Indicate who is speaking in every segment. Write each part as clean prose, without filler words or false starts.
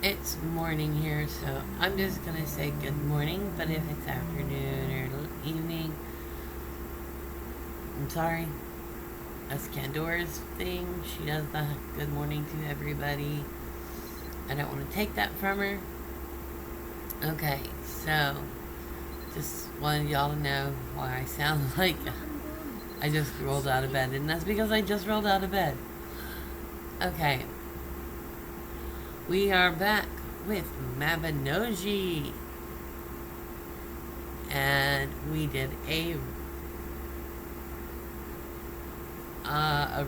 Speaker 1: It's morning here, so I'm just gonna say good morning, but if it's afternoon or evening, I'm sorry. That's Candora's thing. She does the good morning to everybody. I don't want to take that from her. Okay, so just wanted y'all to know why I sound like I just rolled out of bed, and that's because I just rolled out of bed. Okay, we are back with Mabinogi, and we did a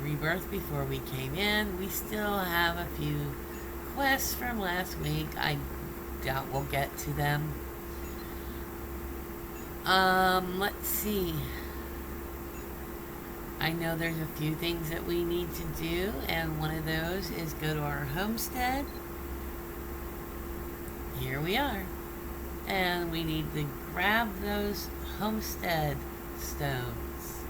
Speaker 1: rebirth before we came in. We still have a few quests from last week. I doubt we'll get to them. Let's see. I know there's a few things that we need to do, and one of those is go to our homestead. Here we are. And we need to grab those homestead stones.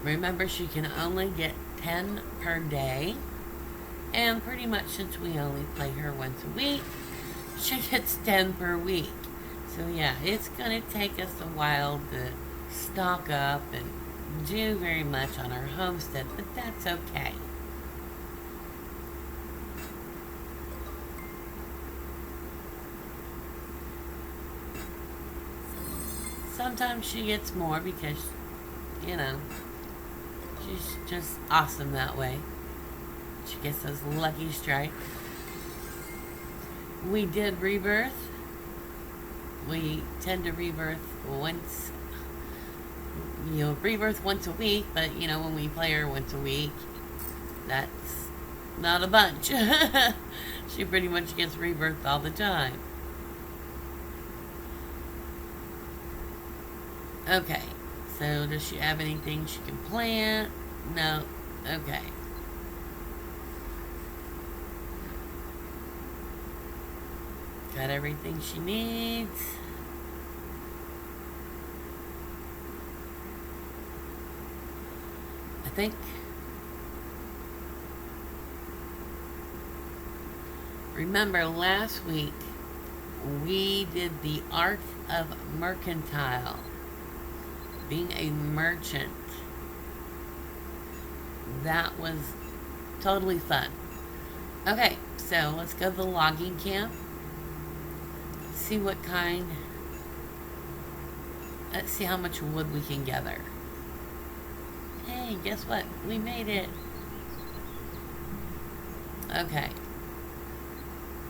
Speaker 1: Remember, she can only get 10 per day. And pretty much since we only play her once a week, she gets 10 per week. So yeah, it's going to take us a while to stock up and do very much on our homestead, but that's okay. Sometimes she gets more because, you know, she's just awesome that way. She gets those lucky strikes. We did rebirth. We tend to rebirth once, rebirth once a week, but, when we play her once a week, that's not a bunch. She pretty much gets rebirthed all the time. Okay, so does she have anything she can plant? No. Okay. Got everything she needs. I think. Remember last week we did the art of mercantile, being a merchant. That was totally fun. Okay, so let's go to the logging camp. See what kind. Let's see how much wood we can gather. Hey, guess what? We made it. Okay.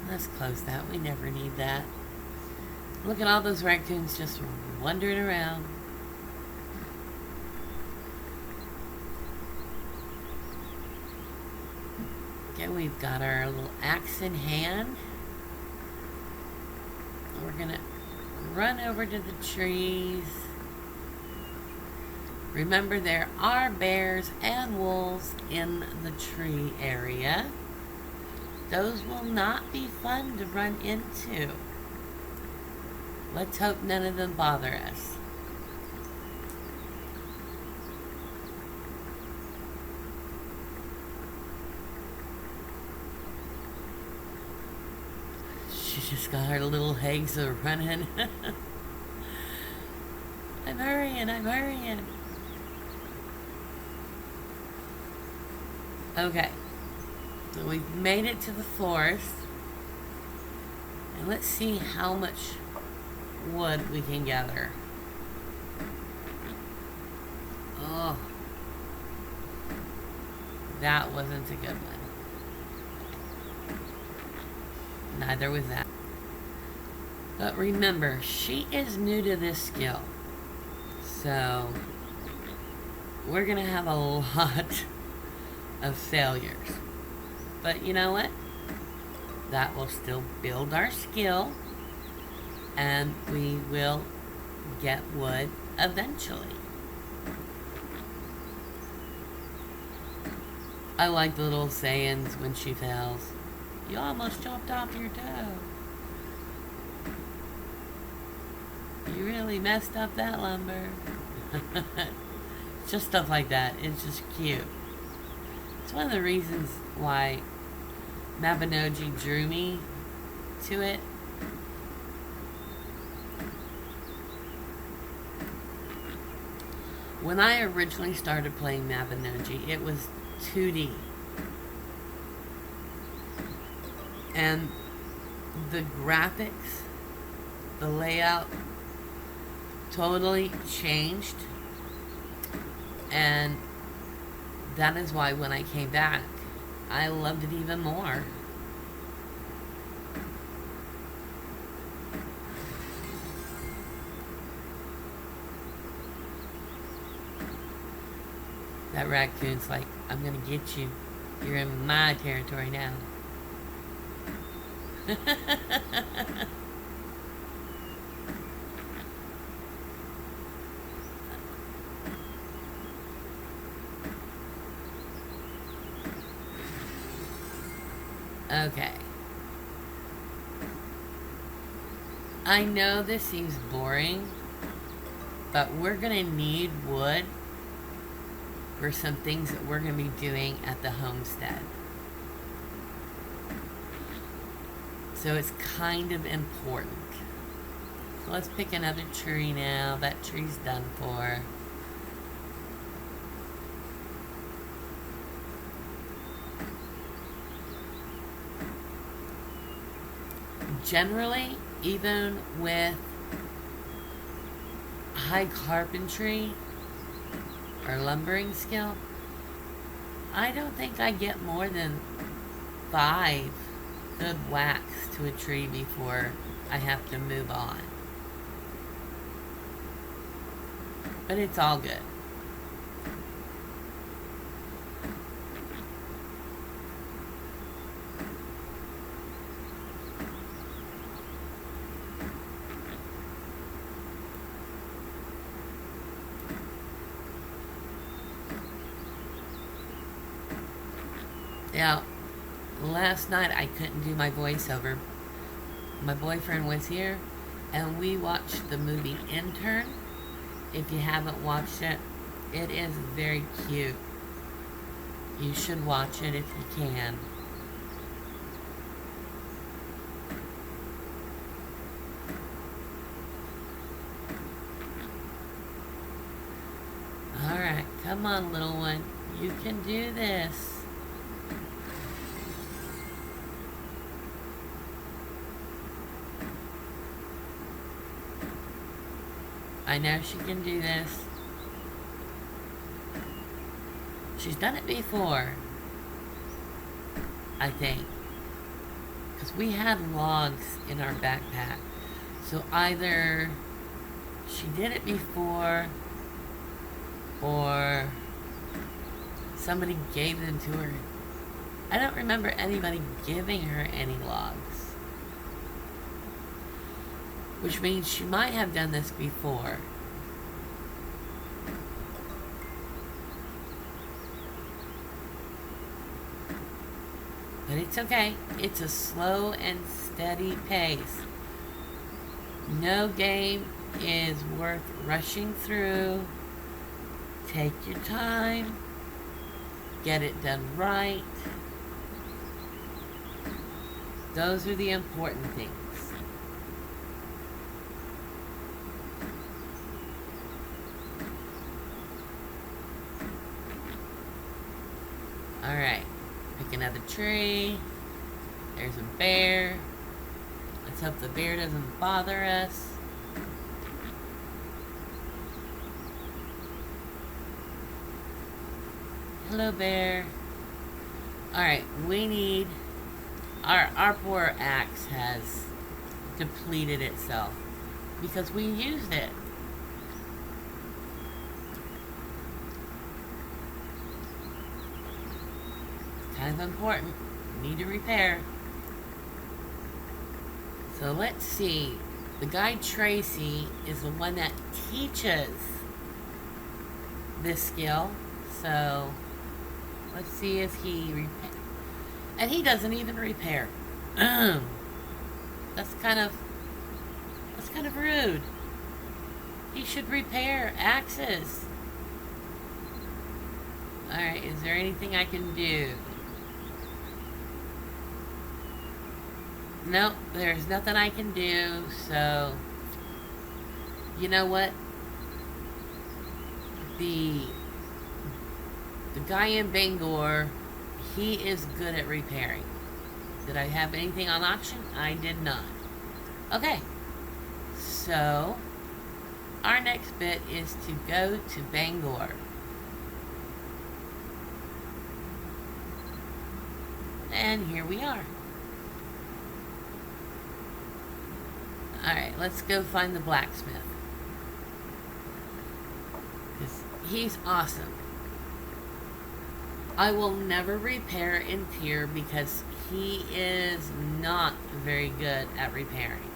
Speaker 1: Let's close that. We never need that. Look at all those raccoons just wandering around. Okay, we've got our little axe in hand. We're gonna run over to the trees. Remember, there are bears and wolves in the tree area. Those will not be fun to run into. Let's hope none of them bother us. She just got her little legs running. I'm hurrying. Okay. So we've made it to the forest. And let's see how much wood we can gather. Oh. That wasn't a good one. Neither was that. But remember, she is new to this skill. So, we're going to have a lot of failures. But you know what? That will still build our skill. And we will get wood eventually. I like the little sayings when she fails. You almost chopped off your toe. You really messed up that lumber. Just stuff like that. It's just cute. It's one of the reasons why Mabinogi drew me to it. When I originally started playing Mabinogi, it was 2D. And the graphics, the layout, totally changed. And that is why when I came back, I loved it even more. That raccoon's like, I'm gonna get you. You're in my territory now. Okay. I know this seems boring, but we're gonna need wood for some things that we're gonna be doing at the homestead. So it's kind of important. So let's pick another tree now. That tree's done for. Generally, even with high carpentry or lumbering skill, I don't think I get more than 5 good whacks to a tree before I have to move on. But it's all good. Now, last night I couldn't do my voiceover. My boyfriend was here and we watched the movie Intern. If you haven't watched it, it is very cute. You should watch it if you can. Alright, come on, little one. You can do this. I know she can do this. She's done it before, I think. Because we had logs in our backpack. So either she did it before or somebody gave them to her. I don't remember anybody giving her any logs. Which means she might have done this before. But it's okay. It's a slow and steady pace. No game is worth rushing through. Take your time. Get it done right. Those are the important things. Alright, pick another tree. There's a bear. Let's hope the bear doesn't bother us. Hello, bear. Alright, we need... Our poor axe has depleted itself because we used it. Kind of important. Need to repair. So let's see. The guy Tracy is the one that teaches this skill. So let's see if he repairs. And he doesn't even repair. That's kind of rude. He should repair axes. Alright, is there anything I can do? Nope, there's nothing I can do, so... You know what? The guy in Bangor, he is good at repairing. Did I have anything on auction? I did not. Okay. So, our next bit is to go to Bangor. And here we are. Alright, let's go find the blacksmith. Because he's awesome. I will never repair in Tier because he is not very good at repairing.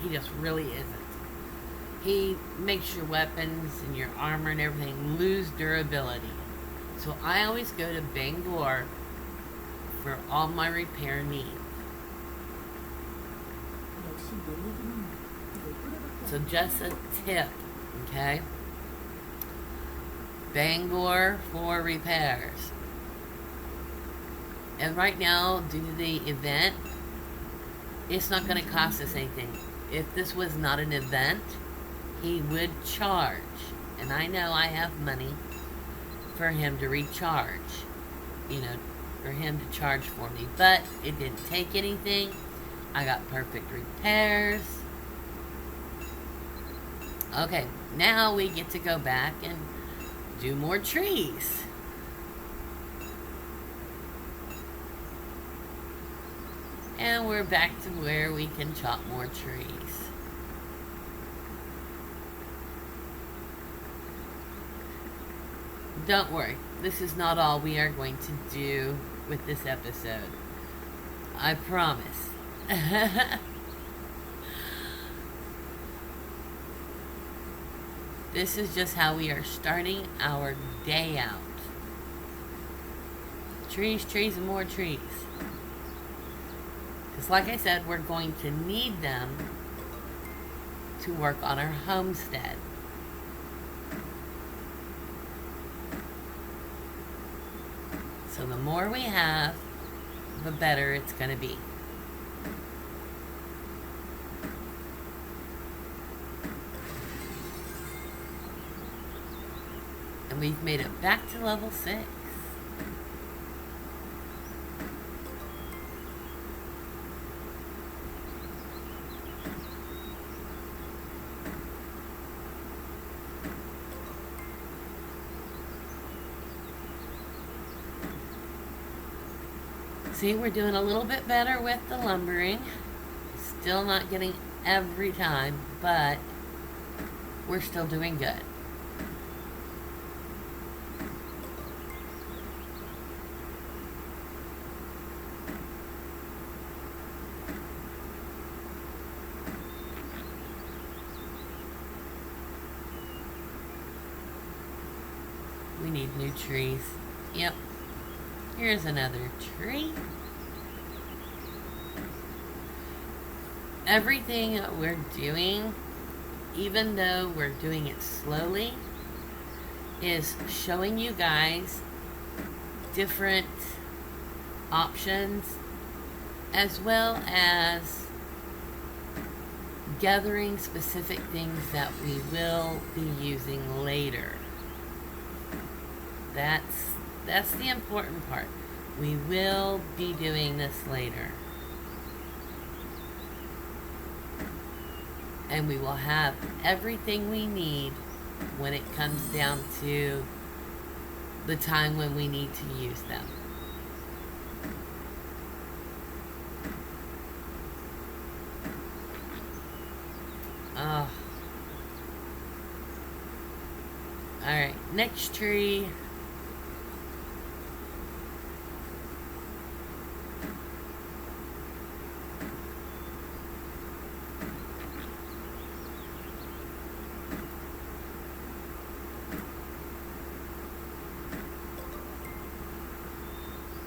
Speaker 1: He just really isn't. He makes your weapons and your armor and everything lose durability. So I always go to Bangor for all my repair needs. So just a tip, okay? Bangor for repairs. And right now, due to the event, it's not going to cost us anything. If this was not an event, he would charge. And I know I have money for him to recharge. You know, for him to charge for me. But it didn't take anything. I got perfect repairs. Okay, now we get to go back and do more trees. And we're back to where we can chop more trees. Don't worry, this is not all we are going to do with this episode. I promise. This is just how we are starting our day out. Trees, trees, and more trees. Because like I said, we're going to need them to work on our homestead. So the more we have, the better it's going to be. And we've made it back to level 6. See, we're doing a little bit better with the lumbering. Still not getting every time, but we're still doing good. We need new trees. Yep. Here's another tree. Everything we're doing, even though we're doing it slowly, is showing you guys different options as well as gathering specific things that we will be using later. That's the important part. We will be doing this later. And we will have everything we need when it comes down to the time when we need to use them. Oh. Alright, next tree.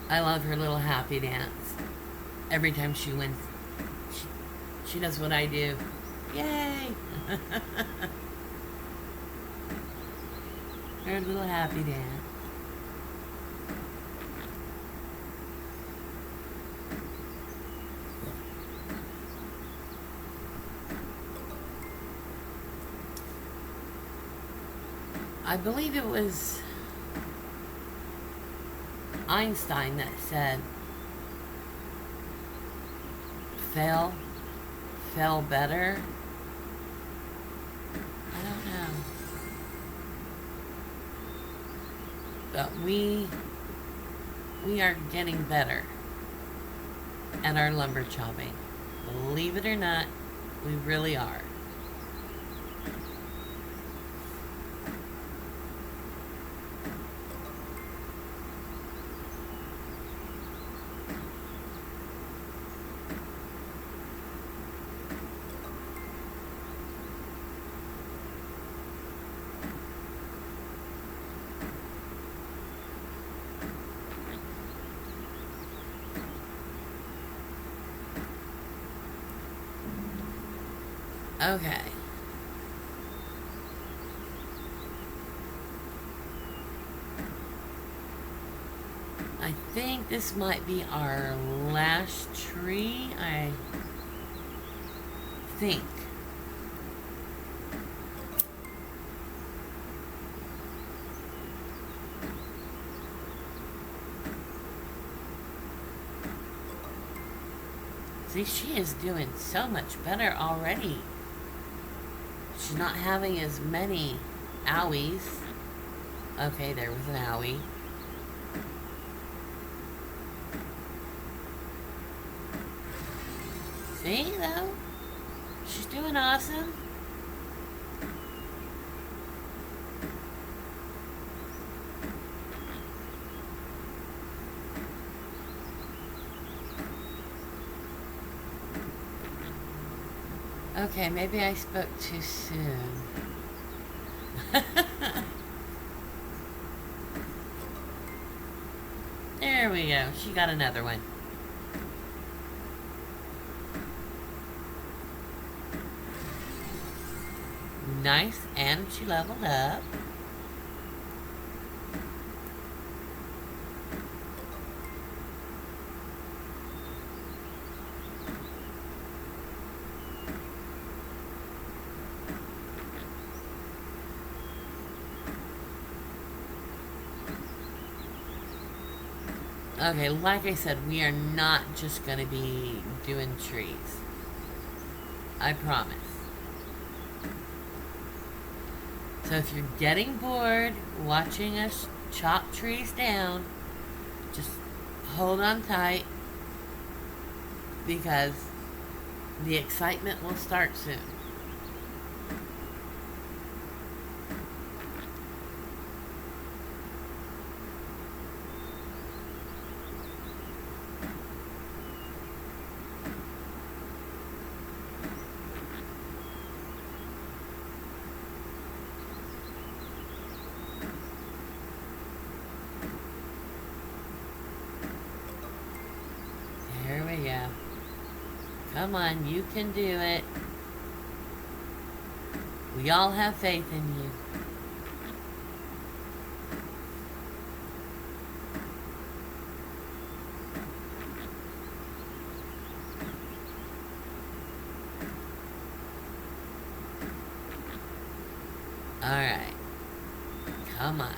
Speaker 1: I love her little happy dance. Every time she wins, she does what I do. Yay! Her little happy dance. I believe it was Einstein that said, fail better. I don't know. But we are getting better at our lumber chopping. Believe it or not, we really are. Okay. I think this might be our last tree. I think. See, she is doing so much better already. She's not having as many owies. Okay, there was an owie. See, though? She's doing awesome. Okay, maybe I spoke too soon. There we go. She got another one. Nice, and she leveled up. Okay, like I said, we are not just going to be doing trees. I promise. So if you're getting bored watching us chop trees down, just hold on tight, because the excitement will start soon. Yeah. Come on, you can do it. We all have faith in you. Alright. Come on.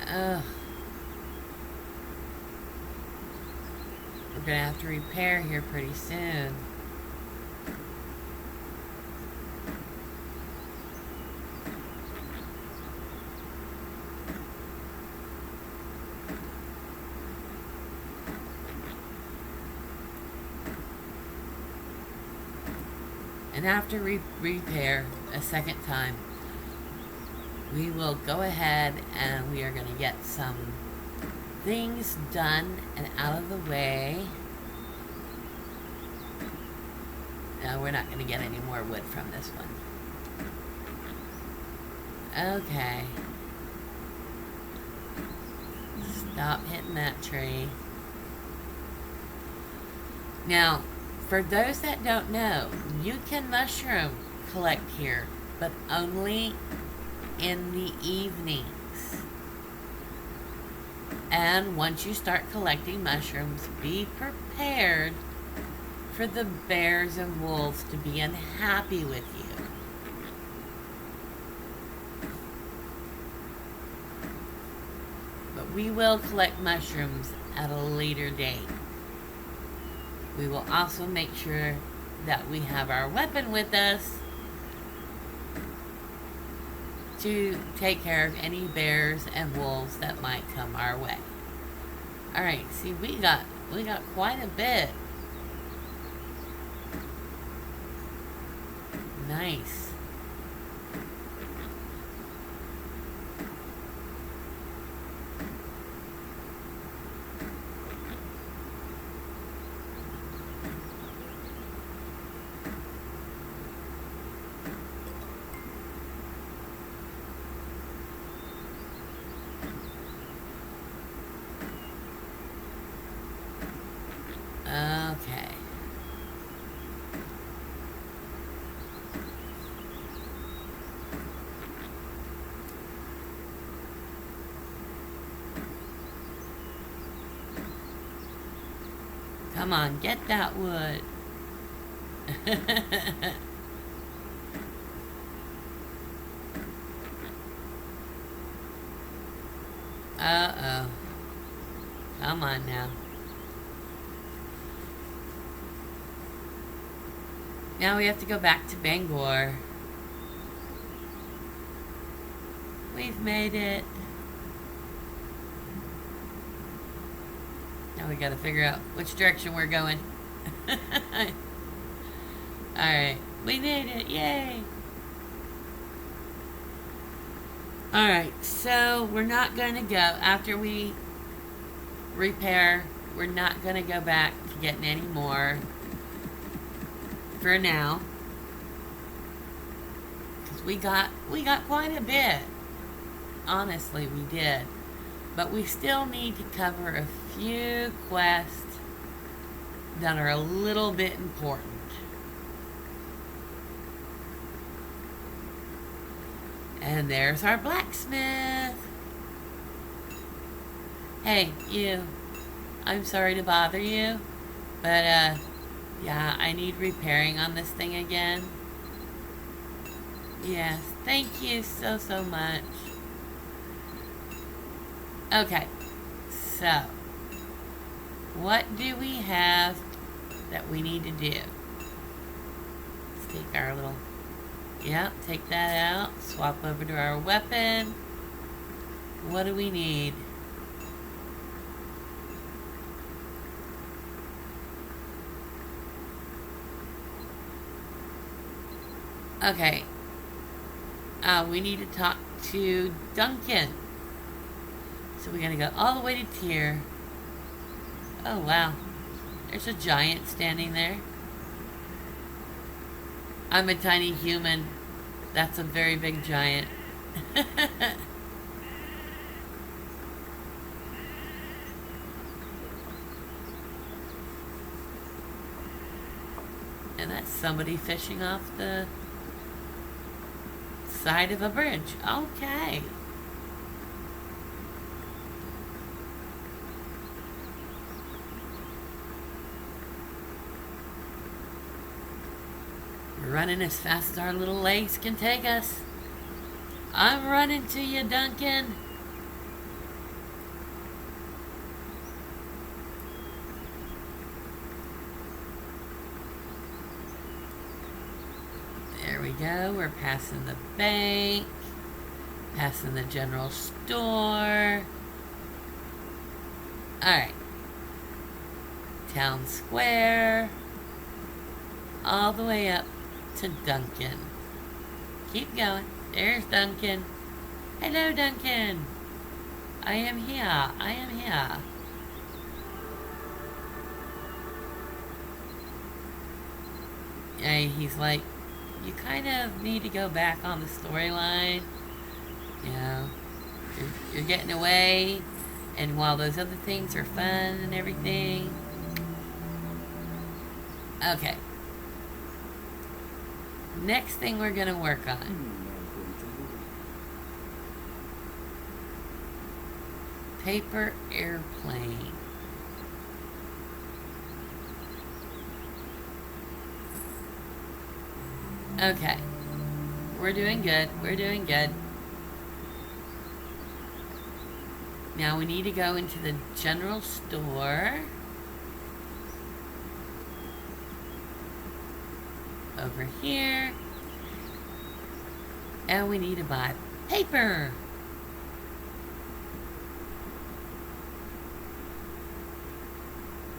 Speaker 1: Ugh. We're gonna have to repair here pretty soon. And after repair a second time, we will go ahead and we are going to get some things done and out of the way. No, we're not going to get any more wood from this one. Okay. Stop hitting that tree. Now, for those that don't know, you can mushroom collect here, but only in the evenings. And once you start collecting mushrooms, be prepared for the bears and wolves to be unhappy with you. But we will collect mushrooms at a later date. We will also make sure that we have our weapon with us to take care of any bears and wolves that might come our way. Alright, see, we got quite a bit. Nice. Okay. Come on, get that wood. Uh-oh. Come on now. Now we have to go back to Bangor. We've made it. Now we gotta figure out which direction we're going. Alright, we made it, yay! Alright, so we're not gonna go, after we repair, we're not gonna go back to getting any more for now. Because we got quite a bit. Honestly, we did. But we still need to cover a few quests that are a little bit important. And there's our blacksmith. Hey, you. I'm sorry to bother you, but yeah, I need repairing on this thing again. Yes, thank you so much. Okay, so what do we have that we need to do? Let's take our little, yeah, take that out, swap over to our weapon. What do we need? Okay, we need to talk to Duncan. So we're gonna go all the way to Tier. Oh wow, there's a giant standing there. I'm a tiny human. That's a very big giant. And that's somebody fishing off the side of a bridge. Okay. We're running as fast as our little legs can take us. I'm running to you, Duncan. There we go. We're passing the bank, passing the general store. Alright. Town Square. All the way up to Duncan. Keep going. There's Duncan. Hello, Duncan. I am here. I am here. And he's like, you kind of need to go back on the storyline. You know, you're getting away, and while those other things are fun and everything. Okay. Next thing we're gonna work on. Paper airplane. Okay. We're doing good. We're doing good. Now we need to go into the general store. Over here. And we need to buy paper.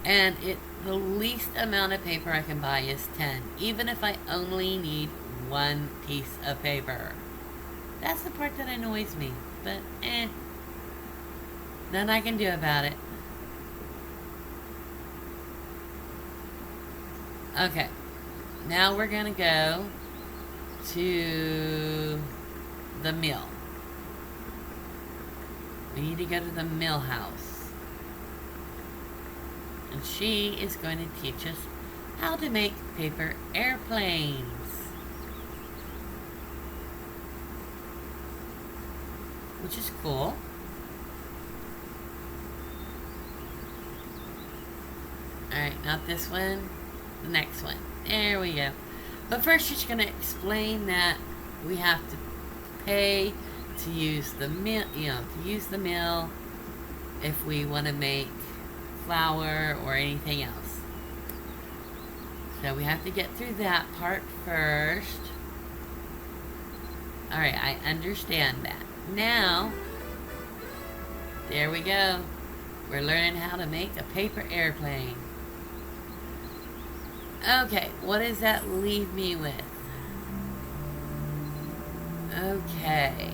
Speaker 1: And the least amount of paper I can buy is 10, even if I only need one piece of paper. That's the part that annoys me, but nothing I can do about it. Okay, now we're gonna go to the mill. We need to go to the mill house. And she is going to teach us how to make paper airplanes. Which is cool. Alright, not this one. The next one. There we go. But first she's going to explain that we have to pay to use the mill, to use the mill if we want to make flour or anything else. So we have to get through that part first. Alright, I understand that. Now, there we go. We're learning how to make a paper airplane. Okay, what does that leave me with? Okay.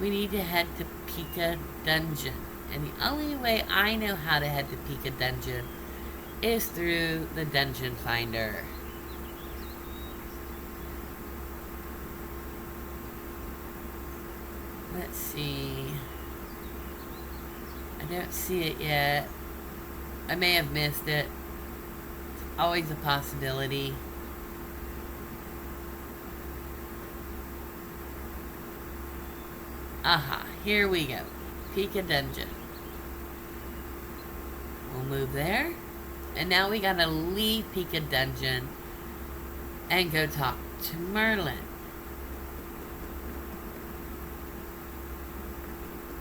Speaker 1: We need to head to Pika Dungeon. And the only way I know how to head to Pika Dungeon is through the Dungeon Finder. Let's see. I don't see it yet. I may have missed it. It's always a possibility. Aha, here we go. Pika Dungeon. We'll move there. And now we gotta leave Pika Dungeon and go talk to Merlin.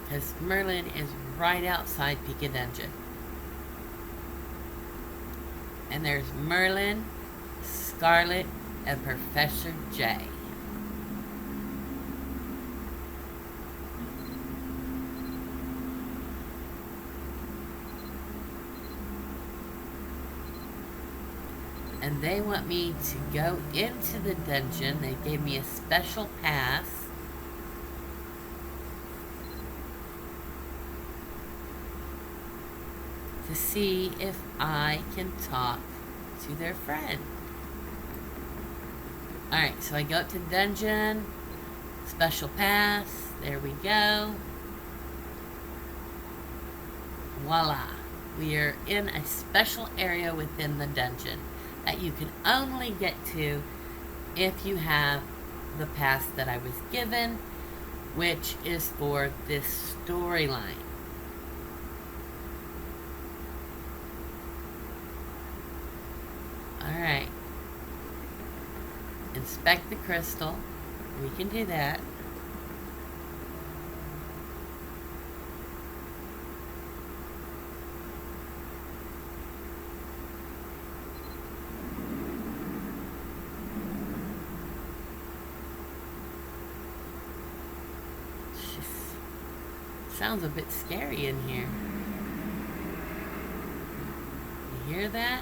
Speaker 1: Because Merlin is right outside Pika Dungeon. And there's Merlin, Scarlet, and Professor J. And they want me to go into the dungeon. They gave me a special pass. To see if I can talk to their friend. Alright, so I go up to the dungeon. Special pass. There we go. Voila. We are in a special area within the dungeon that you can only get to if you have the pass that I was given, which is for this storyline. Alright. Inspect the crystal. We can do that. Sounds a bit scary in here. You hear that?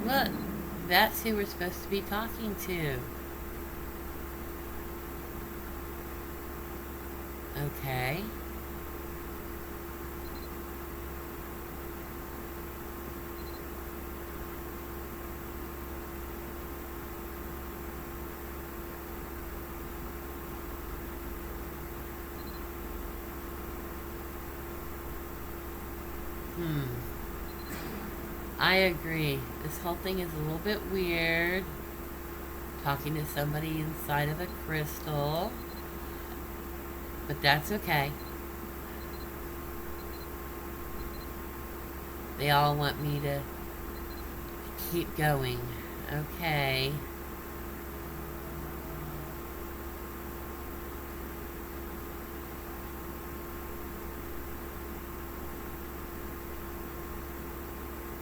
Speaker 1: Look, that's who we're supposed to be talking to. Okay. I agree. This whole thing is a little bit weird. Talking to somebody inside of a crystal. But that's okay. They all want me to keep going. Okay.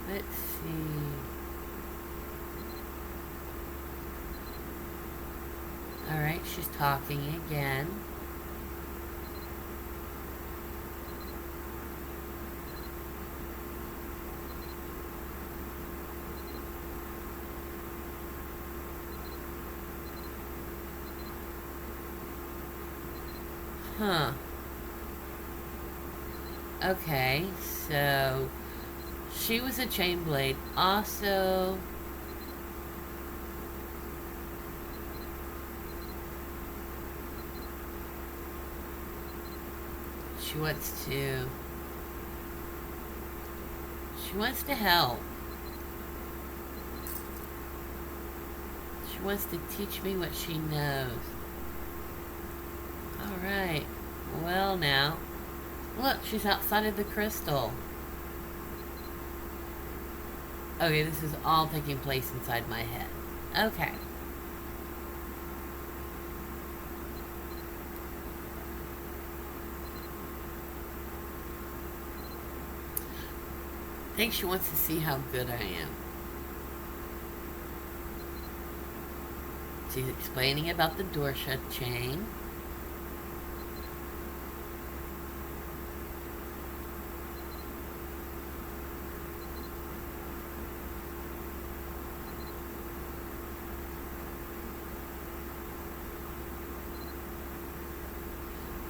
Speaker 1: Let's see. Alright, she's talking again. Huh. Okay, so she was a chain blade. Also, she wants to help. She wants to teach me what she knows. Alright. Well now. Look, she's outside of the crystal. Okay, this is all taking place inside my head. Okay. I think she wants to see how good I am. She's explaining about the door shut chain.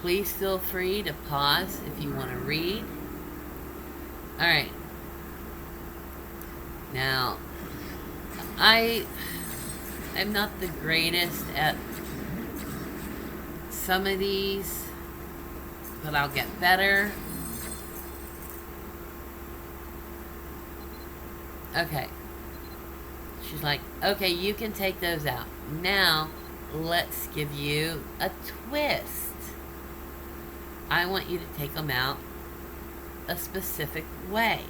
Speaker 1: Please feel free to pause if you want to read. Alright. Now, I'm not the greatest at some of these, but I'll get better. Okay. She's like, okay, you can take those out. Now, let's give you a twist. I want you to take them out a specific way.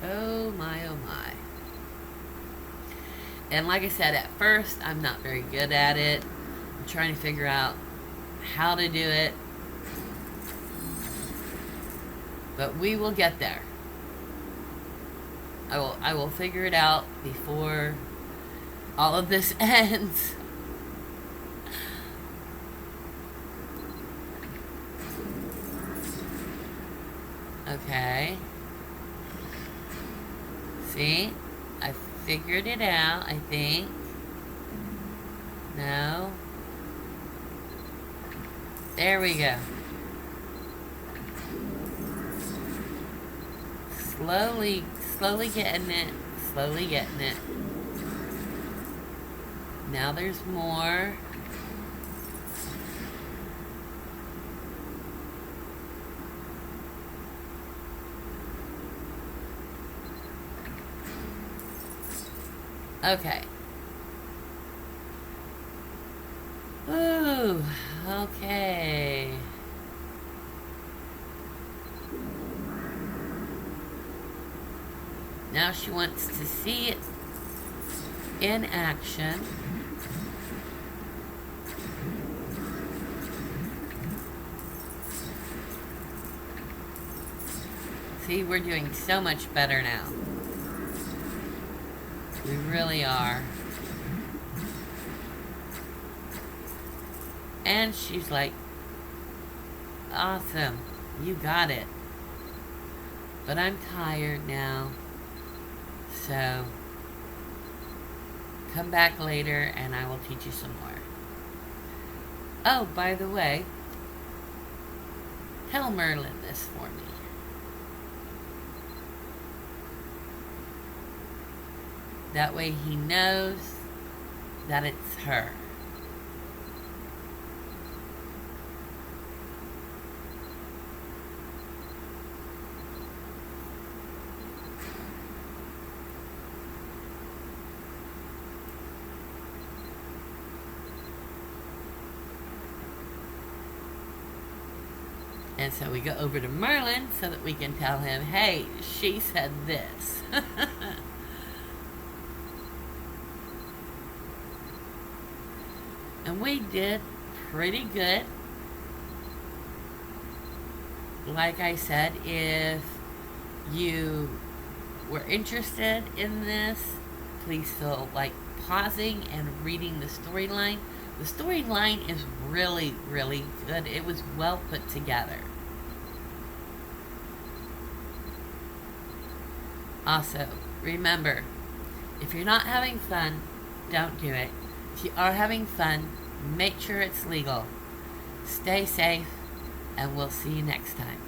Speaker 1: Oh my, oh my. And like I said, at first, I'm not very good at it. I'm trying to figure out how to do it. But we will get there. I will figure it out before all of this ends. Okay. See? I figured it out, I think. No. There we go. Slowly getting it. Slowly getting it. Now there's more. Okay. Ooh, okay. Now she wants to see it in action. See, we're doing so much better now. We really are. And she's like, awesome, you got it. But I'm tired now. So, come back later and I will teach you some more. Oh, by the way, tell Merlin this for me. That way he knows that it's her. And so we go over to Merlin so that we can tell him, hey, she said this. And we did pretty good. Like I said, if you were interested in this, please feel like pausing and reading the storyline. The storyline is really, really good. It was well put together. Also, remember, if you're not having fun, don't do it. If you are having fun, make sure it's legal. Stay safe, and we'll see you next time.